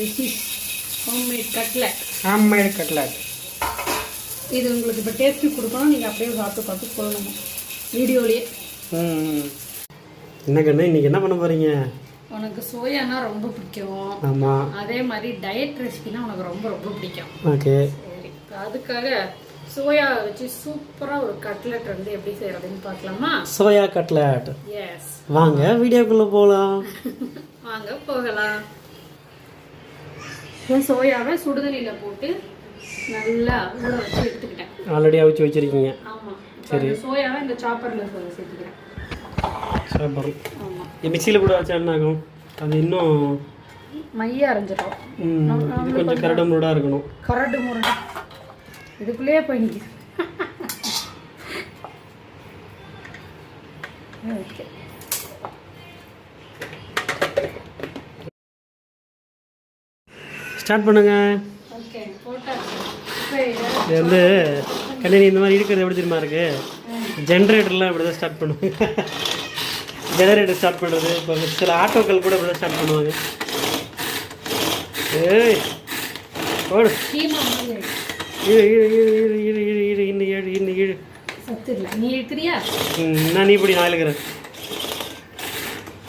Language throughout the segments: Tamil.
This is homemade cutlet. Homemade cutlet. இது உங்களுக்கு இப்போ டேஸ்ட் கொடுக்கணும், நீங்கள் அப்படியே பார்த்து சொல்லணும் வீடியோலயே. என்ன கண்ணு இன்னைக்கு என்ன பண்ண போறீங்க? உனக்கு சோயானா ரொம்ப பிடிக்கும். ஆமா. அதே மாதிரி டயட் ரெசிபினா உனக்கு ரொம்ப ரொம்ப பிடிக்கும். ஓகே. சரி. அதுக்காக சோயா வச்சு சூப்பரா ஒரு கட்லெட் வந்து எப்படி செய்யறதுன்னு பார்க்கலாமா? Soya cutlet. எஸ். வாங்க வீடியோக்குள்ள போலாம். வாங்க போகலாம். சோயாவை சுடுதண்ணியில் போட்டு நல்லா ஊற வச்சு எடுத்துக்கிட்டேன். ஆல்ரெடி அவிச்சு வச்சிருக்கீங்க? ஆமாம். சரி. சோயாவை இந்த சாப்பரில் சேர்த்துக்கிறேன். சாப்பர். ஆமாம். மிக்சியில் கூட வச்சா என்ன ஆகும்? அது இன்னும் மைய அரைஞ்சிடும். இது கொஞ்சம் கரடு முரடாக இருக்கணும். கரடு முரடு இதுக்குள்ளேயே போய் நிற்கிது. ஓகே. ஸ்டார்ட் பண்ணுங்க. ஓகே போட்டாச்சு. இது வந்து கணினி இந்த மாதிரி இருக்கிறது எப்படி தெரியுமா இருக்கு? ஜென்ரேட்டர்லாம் இப்படி தான் ஸ்டார்ட் பண்ணுவாங்க. ஜெனரேட்டர் ஸ்டார்ட் பண்ணுறது இப்போ சில ஆட்டோக்கள் கூட இப்படி தான் ஸ்டார்ட் பண்ணுவாங்க. ஏய் ஓடு. இழு இழு இழு இழு இழு இழு இன்னும் ஏழு இன்னும் ஏழு. சத்து இல்லை, நீ இருக்கிறியா? நான் நீ இப்படி நான் இழுக்கிறேன்.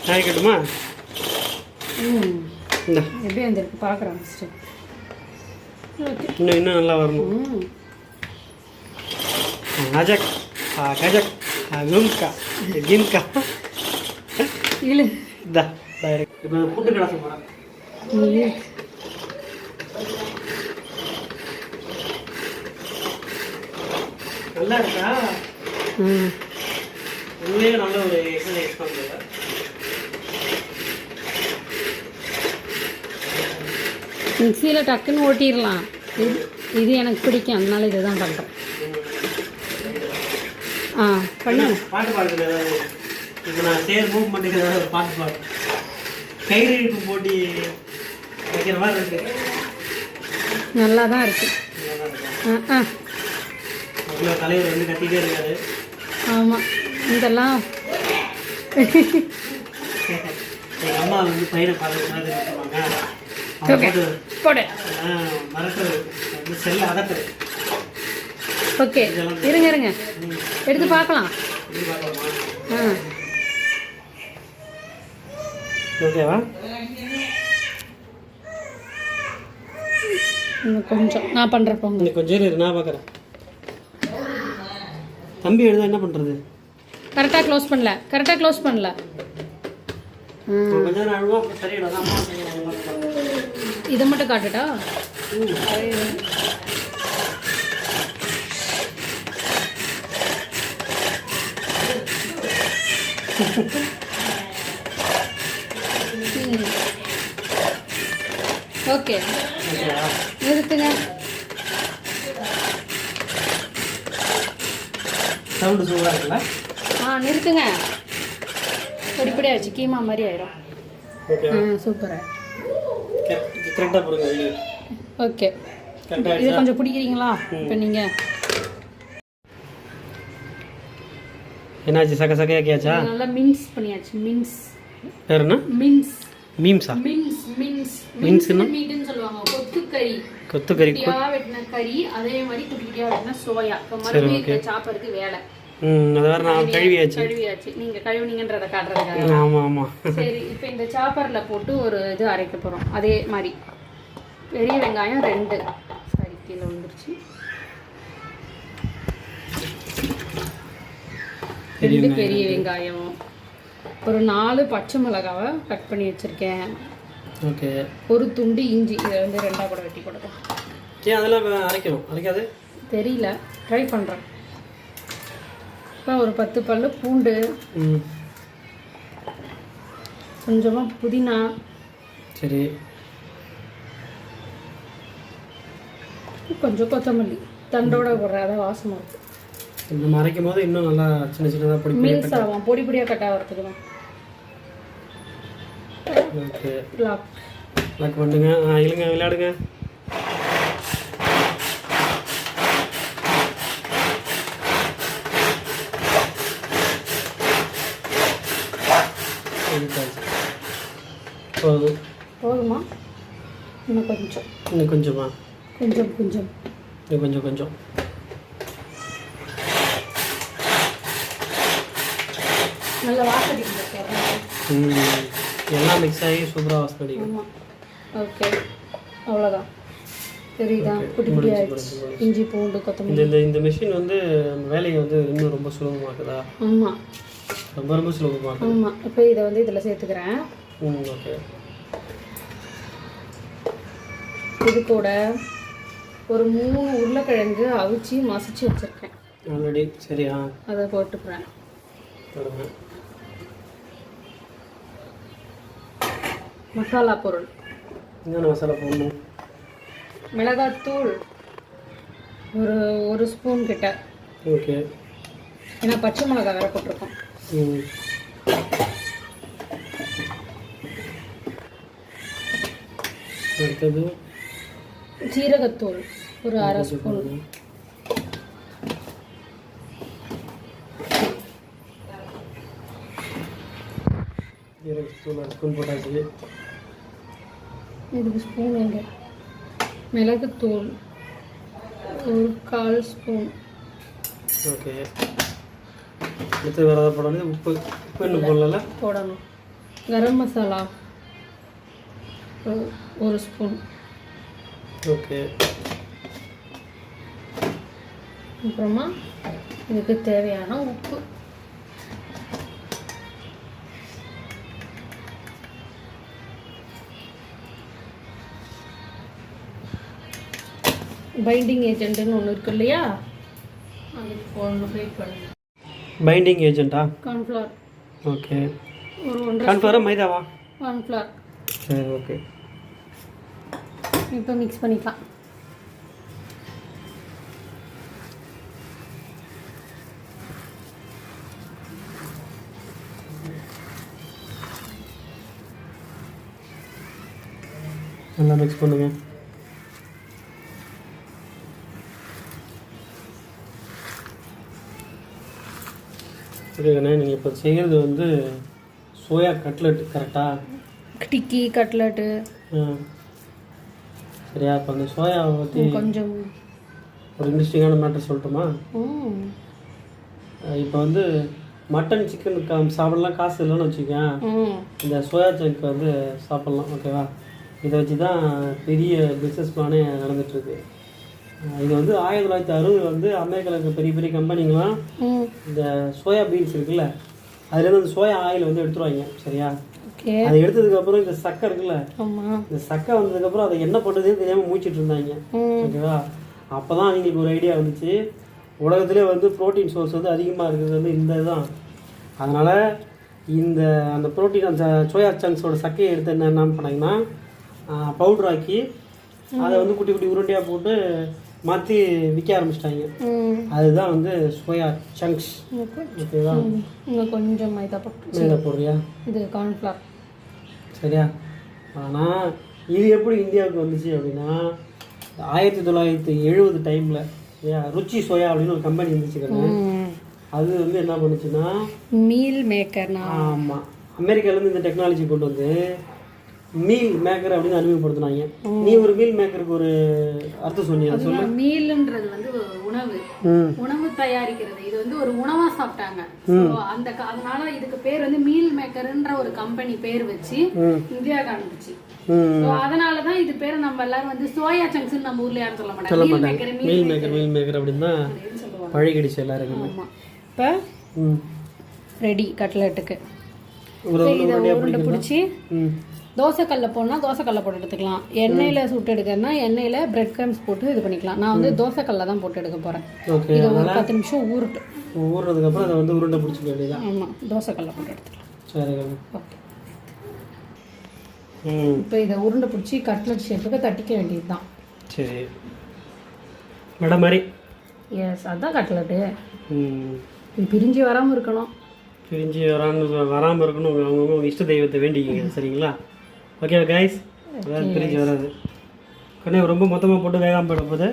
நான் இழுக்கட்டுமா? இந்த எப்படி வந்துருக்கு பார்க்குறேன் ஃபஸ்ட்டு. ஓகே. இன்னும் நல்லா வரணும். அஜக் கஜக் கும்கா கிம்கா இழு. இதா இப்போ புட்டு கிடக்க போகிறேன். நல்லா இருக்கா? உண்மையே நல்ல ஒரு எக்ஸசைஸ் பண்ணுறேன். மிக்சியில் டக்குன்னு ஓட்டிடலாம். இது எனக்கு பிடிக்கும், அதனால இதை தான் பண்ணுறேன். பண்ணு. பாட்டு பாடுறது ஏதாவது இப்போ நான் சேர் மூவ் பண்ணிக்கிற ஏதாவது ஒரு பாட்டு பாடு. கயிறு இழுப்பு போட்டி வைக்கிற மாதிரி இருக்கு. நல்லா தான் இருக்கு. அவ்வளோ தலைவர் வந்து கட்டிகிட்டே இருக்காரு. ஆமாம். இதெல்லாம் எங்கள் அம்மா வந்து பையனை பாடுறது மாதிரி சொல்லுவாங்க. போடு. மரத்து செல்ல அதட்டு. ஓகே இருங்க எடுத்து பார்க்கலாம். ஓகேவா? இன்னும் கொஞ்சம் நான் பண்ணுறேன். பொங்கல் கொஞ்சம் இரு, நான் பார்க்குறேன். தம்பி எழுத என்ன பண்ணுறது? கரெக்டாக க்ளோஸ் பண்ணல. கொஞ்சம் நேரம் அழுவா சரியிடாதான். இதை மட்டும் காட்டுட்டா? ஓகே நிறுத்துங்க. சவுண்டு சூப்பராக இருக்குல்ல? நிறுத்துங்க. பொடிப்படியாக வச்சு கீமா மாதிரி ஆயிரும். சூப்பராக கரெக்டாக போடுங்க. ஓகே. இது கொஞ்சம் பிடிக்கிறீங்களா? இப்போ நீங்கள் என்னாச்சு? சக்கையாக்கியாச்சா? நல்லா மின்ஸ் பண்ணியாச்சு. மின்ஸ் பேர் என்ன? மீம்ஸா? மீட்டுன்னு சொல்லுவாங்க. கொத்துக்கறி வெட்டின கறி, அதே மாதிரி குட்டியா வெட்டின சோயா. மறுபடியும் சாப்பருக்கு வேலை. அது வேற நான் கழுவியாச்சு. நீங்க கழுவுனீங்கன்றத காட்டுறதுக்காக. ஆமா. சரி, இப்போ இந்த சாப்பர்ல போட்டு ஒரு இது அரைக்க போறோம். அதே மாதிரி பெரிய வெங்காயம் 2. சரி, கீழே விழுந்துருச்சு. 2 பெரிய வெங்காயம், ஒரு 4 பச்சை மிளகாவை கட் பண்ணி வச்சிருக்கேன். ஓகே. ஒரு துண்டு இஞ்சி. இதை வந்து 2ஆக கூட வெட்டி கொடுப்போம். ஏன் அதெல்லாம் அரைக்காது? தெரியல, ட்ரை பண்ணுறேன். இப்போ ஒரு 10 பல்லு பூண்டு, கொஞ்சமாக புதினா. சரி. கொஞ்சம் கொத்தமல்லி தண்டோட போடுற, அதான் வாசமாக இருக்கும். நம்ம அரைக்கும் போது இன்னும் நல்லா சின்ன சின்னதாக பொடி பொடியாக கட் ஆகிறதுக்கு தான். ஓகே. லாக் பண்ணுங்க. இழுங்க, விளையாடுங்க. போதுமா? இன்னும் கொஞ்சம். இன்னும் கொஞ்சமா? கொஞ்சம் கொஞ்சம். இன்னும் கொஞ்சம் கொஞ்சம். நல்ல வாசனை எல்லாம் மிக்ஸ் ஆகி சூப்பராக வாசனை அடிக்கும். ஓகே, அவ்வளோதான். தெரியுதா? குட்டி குட்டி ஆயிடுச்சு. இஞ்சி பூண்டு கொத்தமல்லி. இந்த மிஷின் வந்து வேலையை வந்து இன்னும் ரொம்ப சுலபமாக்குதா? ஆமாம், ரொம்ப ரொம்ப சுலபமாக. ஆமாம். இப்போ இதை வந்து இதில் சேர்த்துக்கிறேன். ஓகே. இது கூட ஒரு 3 உருளைக்கிழங்கு அவிச்சு மசிச்சு வச்சுருக்கேன் ஆல்ரெடி. சரியா? அதை போட்டுக்கிறேன். மசாலா பொருள். என்னென்ன மசாலா போடணும்? மிளகாத்தூள் ஒரு ஸ்பூன் கிட்ட. ஓகே. ஏன்னா பச்சை மிளகாய் வேற போட்டிருக்கோம். அடுத்தது ஜீரகத்தூள் ஒரு 1/2 ஸ்பூன். ஜீரகத்தூள் 1 ஸ்பூன் போட்டாச்சு. இதுக்கு ஸ்பூன் எங்க? மிளகுத்தூள் ஒரு 1/4 ஸ்பூன். ஓகே. அடுத்து வேறு ஏதாவது போடணும்? உப்பு இன்னும் போடல? போடணும். கரம் மசாலா 1 ஸ்பூன். ஓகே. அப்புறமா இதுக்கு தேவையான உப்பு. பைண்டிங் ஏஜென்ட்னு ஒன்று இருக்கு இல்லையா, அதுக்கு போடணும். வெயிட் பண்ணுங்க. பைண்டிங் ஏஜென்ட்டா? கார்ன்ஃப்ளவர். ஓகே. ஒரு 1/2 கார்ன்ஃப்ளவரா மைதாவா? கார்ன்ஃப்ளவர். சரி, ஓகே. இப்போ மிக்ஸ் பண்ணிக்கலாம். நல்லா மிக்ஸ் பண்ணுங்க. ஓகேண்ணே, நீங்கள் இப்போ செய்கிறது வந்து சோயா கட்லெட் கரெக்டா? டிக்கி கட்லெட்டு. சரியா? இப்போ அந்த சோயாவை பற்றி கொஞ்சம் ஒரு இன்ட்ரெஸ்டிங்கான மேட்டர் சொல்லட்டுமா? இப்போ வந்து மட்டன் சிக்கன் சாப்பிடலாம் காசு இல்லைன்னு வச்சுக்கேன், இந்த சோயா சங்க் வந்து சாப்பிட்லாம். ஓகேவா? இதை வச்சு தான் பெரிய பிஸ்னஸ் பிளானே நடந்துகிட்ருக்கு. இது வந்து 1960 வந்து அமெரிக்காவில் இருக்க பெரிய பெரிய கம்பெனிங்களாம் இந்த சோயா பீன்ஸ் இருக்குல்ல, அதுலேருந்து அந்த சோயா ஆயில் வந்து எடுத்துருவாங்க. சரியா? அதை எடுத்ததுக்கப்புறம் இந்த சக்கை இருக்குல்ல, இந்த சக்கை வந்ததுக்கப்புறம் அதை என்ன பண்ணுறதுன்னு தெரியாமல் மூச்சிட்டு இருந்தாங்க. ஓகேவா? அப்போ தான் அவங்களுக்கு ஒரு ஐடியா வந்துச்சு, உலகத்திலே வந்து ப்ரோட்டீன் சோர்ஸ் வந்து அதிகமாக இருக்கிறது வந்து இந்த இதுதான். அதனால் அந்த ப்ரோட்டீன் அந்த சோயா சங்க்ஸோட சக்கையை எடுத்து என்ன பண்ணாங்கன்னா பவுடர் ஆக்கி அதை வந்து குட்டி குட்டி உருண்டையாக போட்டு மாற்றி விற்க ஆரம்பிச்சிட்டாங்க. அதுதான் வந்து சோயா சங்க்ஸ். ஓகேவா? கொஞ்சம் மைதா போடுறியா? இது கார்ன்ஃப்ளவர். சரியா? ஆனால் இது எப்படி இந்தியாவுக்கு வந்துச்சு அப்படின்னா 1970 டைமில் ருச்சி சோயா அப்படின்னு ஒரு கம்பெனி இருந்துச்சு. அது வந்து என்ன பண்ணுச்சுன்னா மீல் மேக்கர். ஆமாம், அமெரிக்காவிலேருந்து இந்த டெக்னாலஜி கொண்டு வந்து மீல் மேக்கர் அப்படின்னு அறிமுகப்படுத்தினாங்க. நீ ஒரு மீல் மேக்கருக்கு ஒரு அர்த்தம் சொன்னீங்க. சொல்லு. மீல்ன்றது வந்து உணவு தயாரிக்கிறது. இது வந்து ஒரு உணவா சாப்பிட்டாங்க. அதனால இதுக்கு பேர் வந்து மீல் மேக்கர்ன்ற ஒரு கம்பெனி பேர் வச்சு இந்தியாவுக்கு அனுப்பிச்சு. அதனாலதான் இது பேரை நம்ம எல்லாரும் வந்து சோயா சங்க்ஸ் நம்ம ஊர்ல யாரும் சொல்ல மாட்டாங்க. மீல் மேக்கர் அப்படின்னு தான் பழகிடுச்சு எல்லாருக்குமே. இப்போ ரெடி கட்லெட்டுக்கு. இதை உருண்டை பிடிச்சி தோசைக்கல்ல போனால் தோசைக்கல்ல போட்டு எடுத்துக்கலாம். எண்ணெயில் சுட்டு எடுக்கிறதுனா எண்ணெயில் பிரெட் க்ரம்ஸ் போட்டு இது பண்ணிக்கலாம். நான் வந்து தோசைக்கல்ல தான் போட்டு எடுக்க போகிறேன். இது ஒரு 10 நிமிஷம் ஊறுறதுக்கப்புறம் அதை வந்து உருண்டை பிடிச்சிக்க வேண்டியதான். ஆமாம், தோசைக்கல்ல போட்டு எடுத்துக்கலாம். சரி, ஓகே. இப்போ இதை உருண்டை பிடிச்சி கட்லெட் ஷேப்புக்கு தட்டிக்க வேண்டியது தான். சரி, மேடம் மாதிரி. எஸ், அதுதான் கட்லெட்டு. இது பிரிஞ்சு வராமல் இருக்கணும். பிரிஞ்சு வராமல் இருக்கணும். அவங்கவுங்க இஷ்ட தெய்வத்தை வேண்டிக்கிங்க. சரிங்களா? ஓகே கைஸ், அதாவது பிரிஞ்சு வராது. கண்ணே ரொம்ப மொத்தமாக போட்டு வேகாமல் போயிட போகுது.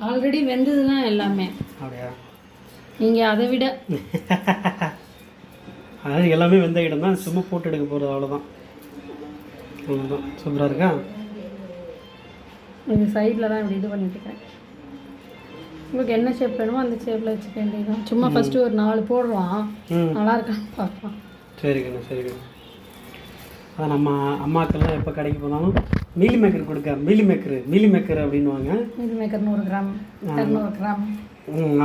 ஆல்ரெடி வெந்தது தான் எல்லாமே. அப்படியா? நீங்கள் அதை விட அதாவது எல்லாமே வெந்த இடம் தான், சும்மா போட்டு எடுக்க போகிறது. அவ்வளோதான். சூப்பராக இருக்கா? இது சைடில் தான் இப்படி இது பண்ணிட்டுருக்கேன். உங்களுக்கு என்ன ஷேப் வேணுமோ அந்த ஷேப்பில் வச்சுக்க வேண்டியதான். சும்மா ஃபஸ்ட்டு ஒரு 4 போடுவான், நல்லா இருக்கான்னு பார்க்கலாம். சரிங்கண்ணா சரிங்கண்ணா. அதான் நம்ம அம்மாக்கெல்லாம் எப்போ கடைக்கு போனாலும் மீலி மேக்கர் கொடுக்க மீலி மேக்கர் அப்படின்வாங்க. Meal maker 100 gram 200 gram.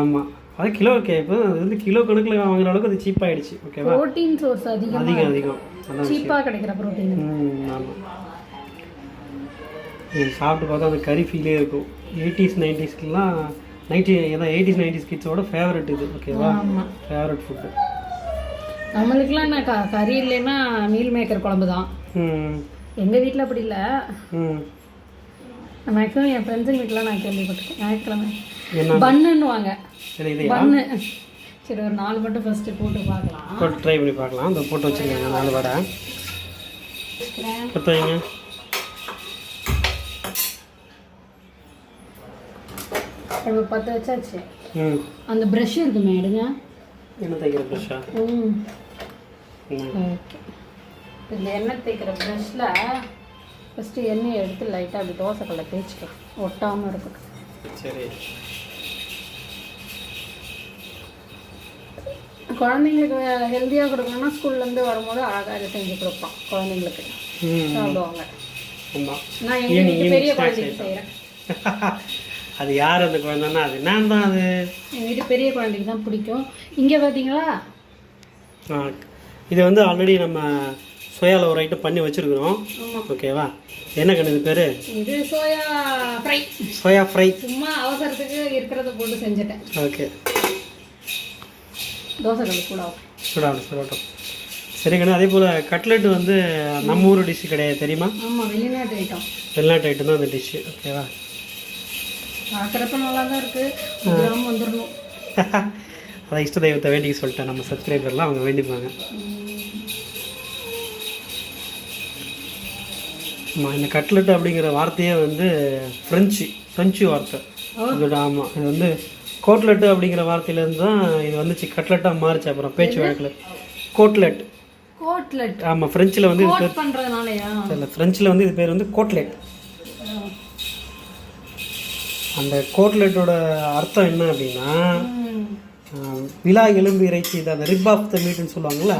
ஆமாம், அது கிலோ இப்போ அது வந்து கிலோ கணக்கில் வாங்குற அளவுக்கு அது சீப்பாகிடுச்சு. ஓகேவா, ப்ரோட்டீன் சோர்ஸ் அதிகம் அதான் சீப்பாக கிடைக்கிற ப்ரோட்டீன். ஆமாம், சாப்பிட்டு பார்த்தா அந்த கறி ஃபீலே இருக்கும். 80s 90ஸ்க்குலாம் 80s 90s கிட்ஸோட ஃபேவரட் இது. ஓகேவா, ஃபேவரட் ஃபுட்டு. நம்மளுக்குலாம் என்ன கறி இல்லைன்னா மீல் மேக்கர் குழம்பு தான். எங்கள் வீட்டில் அப்படி இல்லை. மேக்ஸிமம் என் ஃப்ரெண்ட்ஸுங்க வீட்டிலாம் நான் கேள்விப்பட்டிருக்கேன். ஞாயிற்றுக்கிழமை பன்னுன்னுவாங்க. பன்னு. சரி, ஒரு 4 மட்டும் ஃபஸ்ட்டு போட்டு பார்க்கலாம். போட்டு ட்ரை பண்ணி பார்க்கலாம். இந்த போட்டு வச்சுருக்காங்க 4 வடை. வைங்க. இப்போ 10 வச்சாச்சு. அந்த ப்ரஷ் இருக்குமே, எடுங்க. என்ன தேய்க்கிற ப்ரஷ்ஷா? ஓகே. இந்த எண்ணெய் தேய்க்கிற ப்ரஷ்ஷில் ஃபஸ்ட்டு எண்ணெயை எடுத்து லைட்டாக அப்படி தோசைக்கல்ல தேய்ச்சிக்கலாம், ஒட்டாமல் இருக்கும். சரி. குழந்தைங்களுக்கு ஹெல்த்தியாக கொடுக்கணும்னா ஸ்கூல்லேருந்து வரும்போது அழகாக இதை செஞ்சு கொடுப்போம் குழந்தைங்களுக்கு, சாப்பிடுவாங்க. நான் எங்கள் வீட்டு பெரிய குழந்தைக்கு செய்கிறேன். அது யார் அந்த குழந்தைன்னா? அது நான் தான். அது எங்கள் வீட்டு பெரிய குழந்தைக்கு தான் பிடிக்கும். இங்கே பார்த்தீங்களா, இது வந்து ஆல்ரெடி நம்ம சோயாவில் ஒரு ஐட்டம் பண்ணி வச்சுருக்குறோம். ஓகேவா, என்ன கண்ணு இது பேர்? இது சோயா ஃப்ரை. Soya fry. சும்மா அவசரத்துக்கு இருக்கிறத போட்டு செஞ்சுட்டேன். ஓகே, தோசைக்கல் சூடாகட்டும். சரி கண்ணு, அதே போல் கட்லெட் வந்து நம்ம ஊர் டிஷ்ஷு கிடையாது, தெரியுமா? ஆமாம், வெளிநாட்டு ஐட்டம். வெளிநாட்டு ஐட்டம் தான் அந்த டிஷ்ஷு. ஓகேவா, பார்க்குறப்ப நல்லா தான் இருக்குது, வந்துடணும். அதை இஷ்ட தெய்வத்தை வேண்டிக்க சொல்லிட்டேன். நம்ம சப்ஸ்கிரைபர்லாம் அவங்க வேண்டிப்பாங்க. இந்த கட்லெட் அப்படிங்கிற வார்த்தையே வந்து ஃப்ரெஞ்சு வார்த்தை இதோட. ஆமாம், இது வந்து கோட்லெட்டு அப்படிங்கிற வார்த்தையிலேருந்து தான் இது வந்துச்சு, கட்லெட்டாக மாறிச்சு. அப்புறம் பேச்சு வழக்கில் கோட்லெட். ஆமாம், ஃப்ரெஞ்சில் வந்து இது பேர் பண்ணுறதுனாலயா இல்லை, ஃப்ரெஞ்சில் வந்து இது பேர் வந்து கோட்லெட். அந்த கோட்லெட்டோட அர்த்தம் என்ன அப்படின்னா, விலா எலும்பு இறைச்சி, இது அந்த ரிப் ஆஃப் த மீட்னு சொல்லுவாங்கள்ல.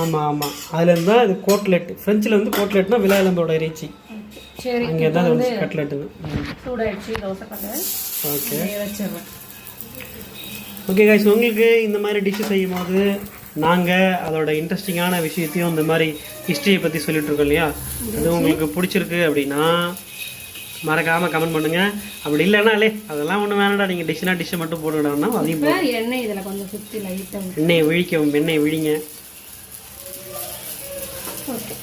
ஆமாம், அதுலேருந்து தான் இது கோட்லெட். ஃப்ரெஞ்சில் வந்து கோட்லெட்னா விலா எலும்போட இறைச்சி. அங்கே தான் வந்து கட்லெட்டுன்னு. ஓகே ஓகே கைஸ், உங்களுக்கு இந்த மாதிரி டிஷ்ஷு செய்யும் போது நாங்கள் அதோட இன்ட்ரெஸ்டிங்கான விஷயத்தையும் இந்த மாதிரி ஹிஸ்ட்ரியை பற்றி சொல்லிகிட்ருக்கோம் இல்லையா, அது உங்களுக்கு பிடிச்சிருக்கு அப்படின்னா மறக்காமல் கமெண்ட் பண்ணுங்கள். அப்படி இல்லைன்னா அதெல்லாம் ஒன்றும் வேணாடா, நீங்கள் டிஷ்ஷை மட்டும் போட்டுக்கிட்டோம்னா அதையும் எண்ணெய் இதில் கொஞ்சம் சுற்றி லைட்டாக எண்ணெய் விழிங்க. ஓகே,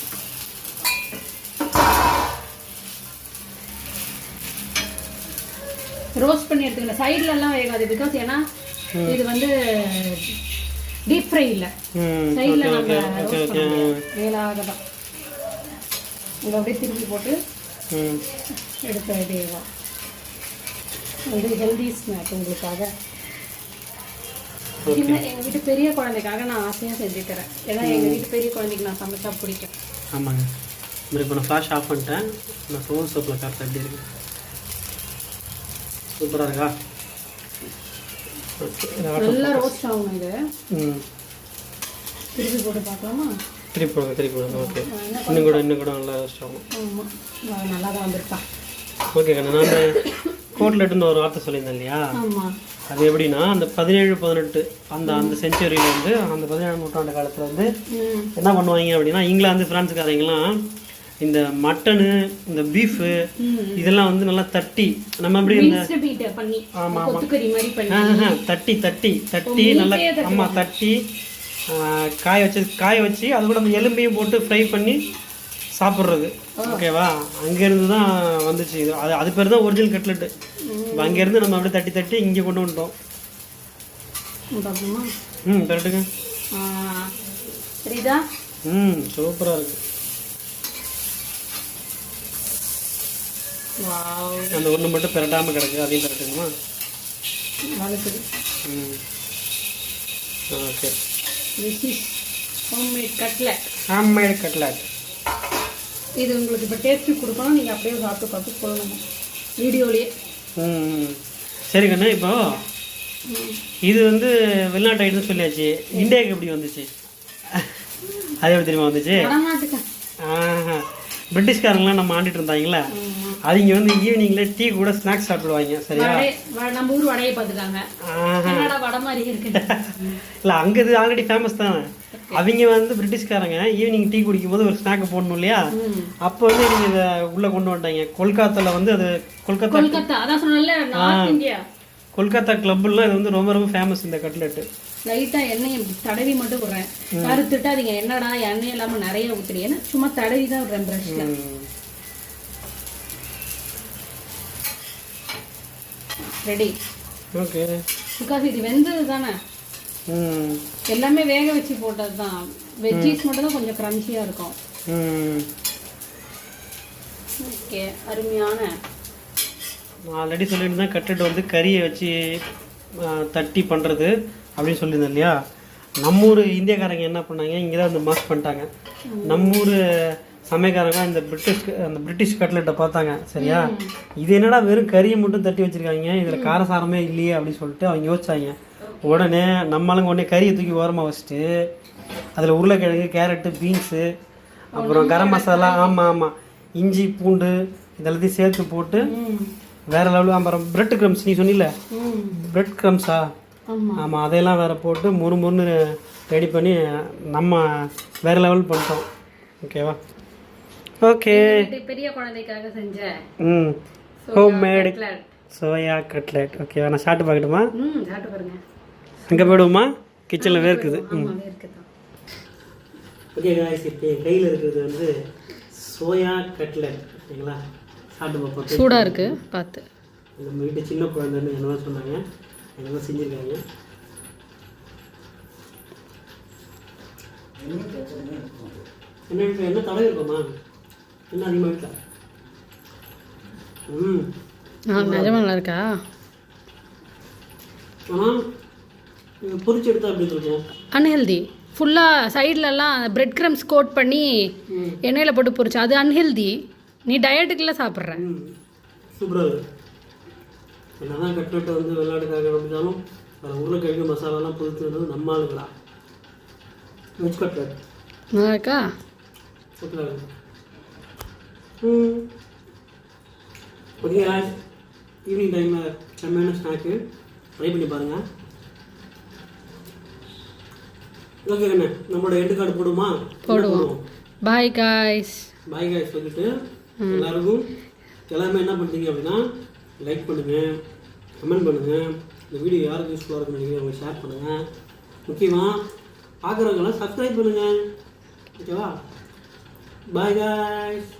ரோஸ்ட் பண்ணி எடுத்துக்கல, சைட்லலாம் வேகாது. பிகாஸ் ஏன்னா இது வந்து டீப் ஃப்ரை இல்லை, சைடில் நம்ம ரோஸ்ட் பண்ண வேலாக தான். இங்கே அப்படியே திருப்பி போட்டு எடுக்க வேண்டியதுதான். வந்து ஹெல்தி ஸ்நாக் உங்களுக்காக. எங்கள் வீட்டு பெரிய குழந்தைக்காக நான் ஆசையாக செஞ்சு தரேன். ஏன்னா எங்கள் வீட்டு பெரிய குழந்தைக்கு நான் சமைச்சா பிடிக்கும். ஆமாங்க, இப்போ நான் ஃப்ளாஷ் ஆஃப் பண்ணிட்டேன். நான் சோன் சோப்பில் காட்டுறேன் எப்படி இருக்கு. சூப்பராக இருக்கா? நல்லா ரோஸ்ட் ஆகணும் இது. திருப்பி போட்டு பார்க்கலாமா? திருப்பி போடுங்க. ஓகே, இன்னும் கூட நல்லா ரோஸ்ட் ஆகும். ஆமாம், நல்லா தான் வந்திருக்கா. ஓகே கண்ணா, நான் அந்த கோட்லெட்டுன்னு ஒரு வார்த்தை சொல்லியிருந்தேன் இல்லையா, அது எப்படின்னா அந்த 17-18 அந்த செஞ்சுரியில் வந்து அந்த 17ஆம் நூற்றாண்டு காலத்தில் வந்து என்ன பண்ணுவாங்க அப்படின்னா, இங்கிலாந்து ஃப்ரான்ஸுக்காரங்கெல்லாம் இந்த மட்டனு இந்த பீஃபு இதெல்லாம் வந்து நல்லா தட்டி நம்ம அப்படி இந்த தட்டி நல்லா தட்டி காய வச்சு அது கூட அந்த எலும்பையும் போட்டு ஃப்ரை பண்ணி சாப்பிட்றது. ஓகேவா, அங்கேருந்து தான் வந்துச்சு இது. அது பேர் தான் ஒரிஜினல் கட்லெட்டு. அங்கேருந்து நம்ம அப்படியே தட்டி தட்டி இங்கே கொண்டு வந்துட்டோம். கரெக்டுங்க. சூப்பராக இருக்கு. அந்த ஒன்று மட்டும் பெரட்டாமல் கிடக்கு, அதையும் பெரட்டுங்கம்மா. Okay, This is homemade cutlet. Homemade cutlet. இது உங்களுக்கு இப்போ டேஸ்ட்டு கொடுக்கணும், நீங்கள் அப்படியே சாப்பிட்டு பார்த்து சொல்லணும் வீடியோலேயே. சரி கண்ணு, இப்போ இது வந்து வெளிநாட்டு ஐட்டம் சொல்லியாச்சு, இந்தியாவுக்கு எப்படி வந்துச்சு? அது எப்படி தெரியுமா வந்துச்சு? வடநாட்டுக்கு பிரிட்டிஷ்காரங்களாம் நம்ம ஆண்டிட்டு இருந்தாங்களா, அவங்க வந்து ஈவினிங்ல டீ கூட ஸ்நாக்ஸ் சாப்பிடுவாங்க. சரியா? நம்ம ஊர் வடையை பார்த்துட்டாங்க, என்னடா வடை மாதிரி இருக்கு. இல்லை, அங்கே இது ஆல்ரெடி ஃபேமஸ் தானே. அவங்க வந்து பிரிட்டிஷ்காரங்க ஈவினிங் டீ குடிக்கும் போது ஒரு ஸ்நாக் போடணும் இல்லையா, அப்போ வந்து நீங்கள் இதை உள்ளே கொண்டு வந்துட்டாங்க. கொல்கத்தாவில் வந்து அது கொல்கத்தா அதான் சொன்னல, நார்த் இந்தியா கொல்கத்தா கிளப்லாம் இது வந்து ரொம்ப ரொம்ப ஃபேமஸ் இந்த கட்லெட்டு. லைட்டாக எண்ணெய் தடவி மட்டும் விடுறேன், கருத்துட்டு அதுங்க என்னடா எண்ணெய் இல்லாமல் நிறைய ஊற்றுறீங்க, சும்மா தடவி தான் விடுறேன் ப்ரஷ்ல. ரெடி. ஓகே, பிகாஸ் இது வெந்தது தானே, எல்லாமே வேக வச்சு போட்டது தான். வெஜ்ஜீஸ் மட்டும் தான் கொஞ்சம் கிரன்ச்சியாக இருக்கும். ஓகே, அருமையான. நான் ஆல்ரெடி சொல்லியிருந்தேன் கட்லெட் வந்து கறியை வச்சு தட்டி பண்ணுறது அப்படின்னு சொல்லியிருந்தேன் இல்லையா. நம்ம ஊர் இந்தியக்காரங்க என்ன பண்ணாங்க, இங்கே தான் வந்து மாஸ் பண்ணிட்டாங்க. நம்ம ஊர் சமையக்காரங்க அந்த பிரிட்டிஷ் கட்லெட்டை பார்த்தாங்க. சரியா, இது என்னடா வெறும் கறியை மட்டும் தட்டி வச்சுருக்காங்க, இதில் காரசாரமே இல்லையே அப்படின்னு சொல்லிட்டு அவங்க யோசிச்சாங்க. உடனே நம்மளுங்க உடனே கறியை தூக்கி ஓரமாக வச்சுட்டு அதில் உருளைக்கிழங்கு, கேரட்டு, பீன்ஸு, அப்புறம் கரம் மசாலா, ஆமாம் இஞ்சி பூண்டு இதெல்லாத்தையும் சேர்த்து போட்டு வேறு லெவலில். அப்புறம் பிரெட் க்ரம்ஸ், நீ சொன்னில பிரெட் க்ரம்ஸா, ஆமாம் அதையெல்லாம் வேறு போட்டு முறுமுறுன்னு ரெடி பண்ணி நம்ம வேறு லெவல் பண்ணிட்டோம். ஓகேவா? ஓகே, பெரிய குழந்தைக்காக செஞ்ச ஹோம் மேட் சோயா கட்லெட். ஓகேவா? நான் சாப்பிட்டு பார்க்கட்டுமா? சாப்பிட்டு பாருங்க. அங்கே போயிடுவோமா? கிச்சனில் வேர்க்குது. ஓகே காய்ஸ், இப்போ என் கையில் இருக்கிறது வந்து சோயா கட்லெட். ஓகேங்களா? சாப்பிட்டு பார்ப்போம். சூடாக இருக்கு பார்த்து. நம்ம வீட்டு சின்ன குழந்தைன்னு என்னதான் சொன்னாங்க, என்னதான் செஞ்சுருக்காங்க. என்ன தடவை இருக்கோமா, என்ன அதிகமாக இருக்கா? நிஜமா நல்லா இருக்கா? ஆனால் பொரிச்சு எடுத்தா அப்படி இருக்கும், அன்ஹெல்தி. ஃபுல்லாக சைட்லலாம் பிரெட் க்ரம்ஸ் கோட் பண்ணி எண்ணெயில் போட்டு பொரிச்சு, அது அன்ஹெல்தி. நீ டயட்டுக்குள்ளே சாப்பிட்ற. சூப்பராக இருக்குது. என்னதான் கட்லெட்டை வந்து வெள்ளாட்டுக்காக அப்படின்னாலும் உருளைக்கிழங்கு மசாலாலாம் பொறுத்து வந்து நம்ம ஆளுங்களா. வெஜ் கட்லெட் நல்லா இருக்கா? சூப்பராக இருக்குது. ஓகே காய்ஸ், ஈவினிங் டைமில் செம்மையான ஸ்நாக்கு ட்ரை பண்ணி பாருங்கள். ஓகே கண்ணே, நம்மளோட எண்டு கார்டு போடுமா? போடுவோம். Bye guys. பாய் காய்ஸ் சொல்லிட்டு எல்லாருக்கும் எல்லாருமே என்ன பண்ணுறீங்க அப்படின்னா லைக் பண்ணுங்கள், கமெண்ட் பண்ணுங்கள், இந்த வீடியோ யாருக்கு யூஸ்ஃபுல்லாக இருக்குன்னு நினைக்கிறீங்க அவங்க ஷேர் பண்ணுங்கள். முக்கியமாக பார்க்குறவங்களாம் சப்ஸ்கிரைப் பண்ணுங்கள். ஓகேவா? Bye guys.